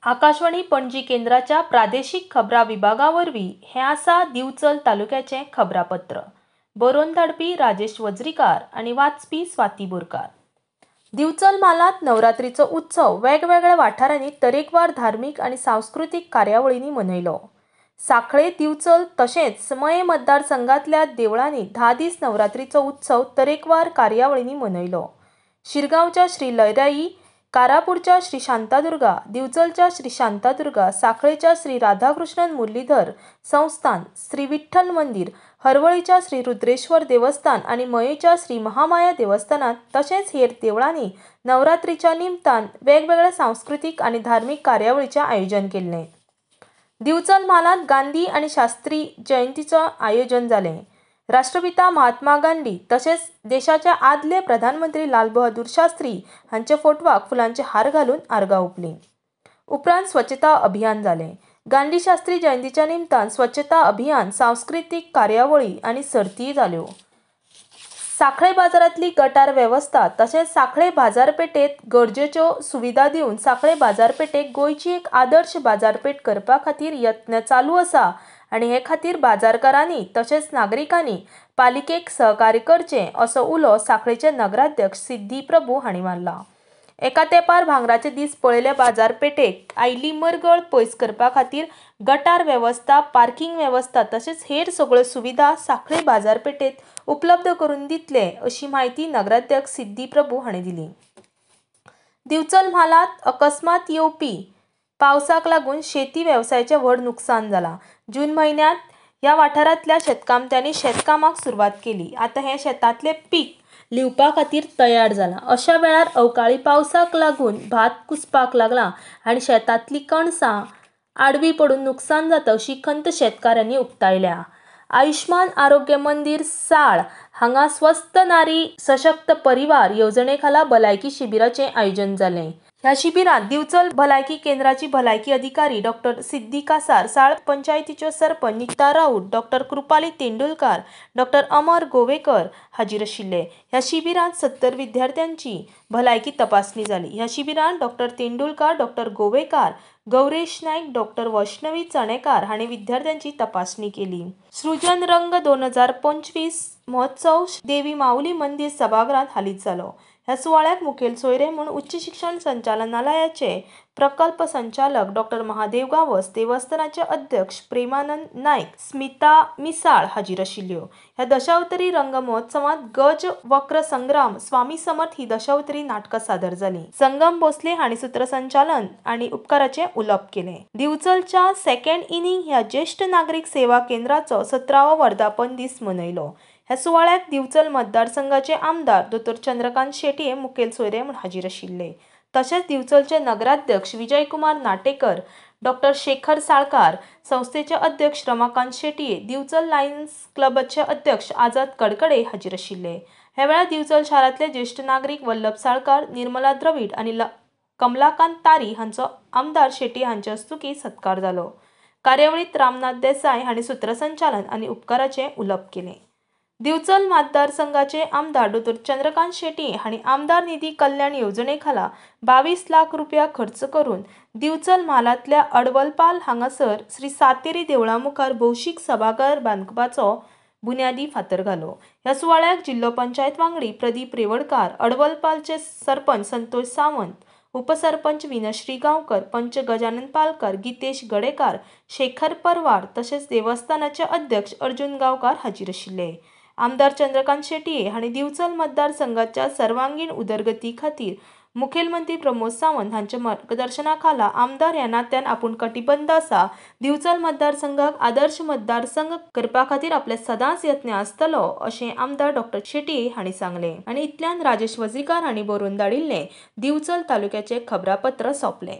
आकाशवाणी पणजी केंद्राच्या प्रादेशिक खबरां विभागावरवीं हें आसा दिवचल तालुक्याचें खबरापत्र। बरोवन धाडपी राजेश वज्रीकार आनी वाचपी स्वाती बोरकार। दिवचल म्हालांत नवरात्रीचो उत्सव वेगवेगळ्या वाठारांनी तरेकवार धार्मीक आनी सांस्कृतीक कार्यावळींनी मनयलो। सांखळे, दिवचल तशेंच मये मतदारसंघांतल्या देवळांनी 10 दीस नवरात्रीचो उत्सव तरेकवार कार्यावळींनी मनयलो। शिरगांवच्या श्री लयराई, कारापूरच्या श्री शांतादुर्गा, दिवचलच्या श्री शांतादुर्गा, सांखळेच्या श्री राधाकृष्णन मुरलीधर संस्थान, श्री विठ्ठल मंदिर, हरवळीच्या श्री रुद्रेश्वर देवस्थान आनी मयेच्या श्री महामाया देवस्थानात तशेंच हेर देवळांनी नवरात्रीच्या निमतान वेगवेगळ्या सांस्कृतीक आनी धार्मीक कार्यावळींचें आयोजन केल्लें। दिवचल म्हालांत गांधी आनी शास्त्री जयंतीचें आयोजन जालें। राष्ट्रपिता महात्मा गांधी तशेंच देशाचे आदले प्रधानमंत्री लाल बहादूर शास्त्री हांच्या फोटवाक फुलांचे हार घालून आर्गां ओंपलीं। उपरांत स्वच्छता अभियान जालें। गांधी शास्त्री जयंतीच्या निमतान स्वच्छता अभियान, सांस्कृतीक कार्यावळी आनी सर्ती जाल्यो। सांखळे बाजारांतली गटार वेवस्था तशेंच सांखळे बाजारपेठेंत गरजेच्यो सुविधा दिवन सांखळे बाजारपेठेक गोंयची एक आदर्श बाजारपेठ करपा खातीर यत्न चालू आसा आनी हे खातीर बाजारकारांनी तशेंच नागरिकांनी पालिकेक सहकार्य करचें असो उलो सांखळेचे नगराध्यक्ष सिद्धी प्रभू हांणी मारला। एका तेंपार भांगराचे दीस पळयल्ल्या बाजारपेठेक आयिल्ली मरगळ पयस करपा खातीर गटार वेवस्था, पार्किंग वेवस्था तशेंच हेर सगळ्यो सुविधा सांखळे बाजारपेठेंत उपलब्ध करून दितले अशी माहिती नगराध्यक्ष सिद्धी प्रभू हांणी दिली। दिवचल म्हालांत अकस्मात येवपी पावसाक लागून शेती वेवसायाचें व्हड नुकसान जालां। जून म्हयन्यांत ह्या वाठारांतल्या शेतकामत्यांनी शेतकामाक सुरवात केली। आतां हें शेतांतलें पीक लिवपा खातीर तयार जालां। अशा वेळार अवकाळी पावसाक लागून भात कुसपाक लागला आनी शेतांतलीं कणसां आडवीं पडून नुकसान जाता अशी खंत शेतकाऱ्यांनी उक्तायल्या। आयुष्मान आरोग्य मंदिर साळ हांगा स्वस्थ नारी सशक्त परिवार येवजणे खाला भलायकी शिबिराचें आयोजन जालें। ह्या शिबिरांत दिवचल भलायकी केंद्राची भलायकी अधिकारी डॉ. सिद्धी कासार, साळ पंचायतीच्यो सरपंच नीता राऊत, डॉ. कृपाली तेंडुलकार, डॉ. अमर गोवेकर हाजीर आशिल्ले। ह्या शिबिरांत 70 विद्यार्थ्यांची भलायकी तपासणी जाली। ह्या शिबिरांत डॉ. तेंडुलकार, डॉ. गोवेकार, गौरेश नायक, डॉ. वैष्णवी चणेकार हांणी विद्यार्थ्यांची तपासणी केली। सृजन रंग 2025 महोत्सव देवी माऊली मंदिर सभागृहांत हालींच जालो। ह्या सुवाळ्याक मुखेल सोयरे म्हूण उच्च शिक्षण संचालनालयाचे प्रकल्प संचालक डॉ. महादेव गावस, देवस्थानाचे अध्यक्ष प्रेमानंद नायक, स्मिता मिसाळ हाजीर आशिल्ल्यो। ह्या दशावतारी रंग महोत्सवांत गज वक्र संग्राम, स्वामी समर्थ ही दशावतारी नाटकां सादर जालीं। संगम भोसले हांणी सूत्रसंचालन आनी उपकाराचें उलोवप केलें। दिवचलच्या सेकंड इनिंग ह्या ज्येश्ठ नागरीक सेवा केंद्राचो 17वो वर्धापन दीस मनयलो। ह्या सुवाळ्याक दिवचल मतदारसंघाचे आमदार दो. चंद्रकांत शेटये मुखेल सोयरे म्हूण हाजीर आशिल्ले। तशेंच दिवचलचे नगराध्यक्ष विजयकुमार नाटेकर, डॉ. शेखर साळकार, संस्थेचे अध्यक्ष रमाकांत शेटये, दिवचल लायन्स क्लबाचे अध्यक्ष आझाद कडकडे हाजीर आशिल्ले। ह्या वेळार दिवचल शारांतले ज्येश्ठ नागरीक वल्लभ साळकार, निर्मला द्रविड आनी कमलाकांत तारी हांचो आमदार शेटये हांचे हस्तुकीं सत्कार जालो। कार्यावळींत रामनाथ देसाय हांणी सूत्रसंचालन आनी उपकाराचें उलोवप केलें। दिवचल मतदारसंघाचे आमदार डॉ. चंद्रकांत शेटये हांणी आमदार निधी कल्याण येवजणे खाला 22 लाख रुपया खर्च करून दिवचल म्हालांतल्या अडवलपाल हांगासर श्री सातेरी देवळा मुखार भौशीक सभाघर बांदपाचो बुन्यादी फातर घालो। ह्या सुवाळ्याक जिल्लो पंचायत वांगडी प्रदीप रेवडकार, अडवलपालचे सरपंच संतोष सावंत, उपसरपंच विनश्री गांवकर, पंच गजानन पालकर, गितेश गडेकार, शेखर परवार तशेंच देवस्थानाचे अध्यक्ष अर्जुन गांवकार हाजीर आशिल्ले। आमदार चंद्रकांत शेटये हांणी दिवचल मतदारसंघाच्या सर्वांगीण उदरगती खातीर मुखेलमंत्री प्रमोद सावंत हांच्या मार्गदर्शना खाला आमदार ह्या नात्यान आपूण कटिबद्ध आसा, दिवचल मतदारसंघाक आदर्श मतदारसंघ करपा खातीर आपले सदांच यत्न आसतलो अशें आमदार डॉ. शेटये हांणी सांगलें। आनी इतल्यान राजेश वज्रीकार हांणी बरोवन धाडिल्लें दिवचल तालुक्याचें खबरापत्र सोंपलें।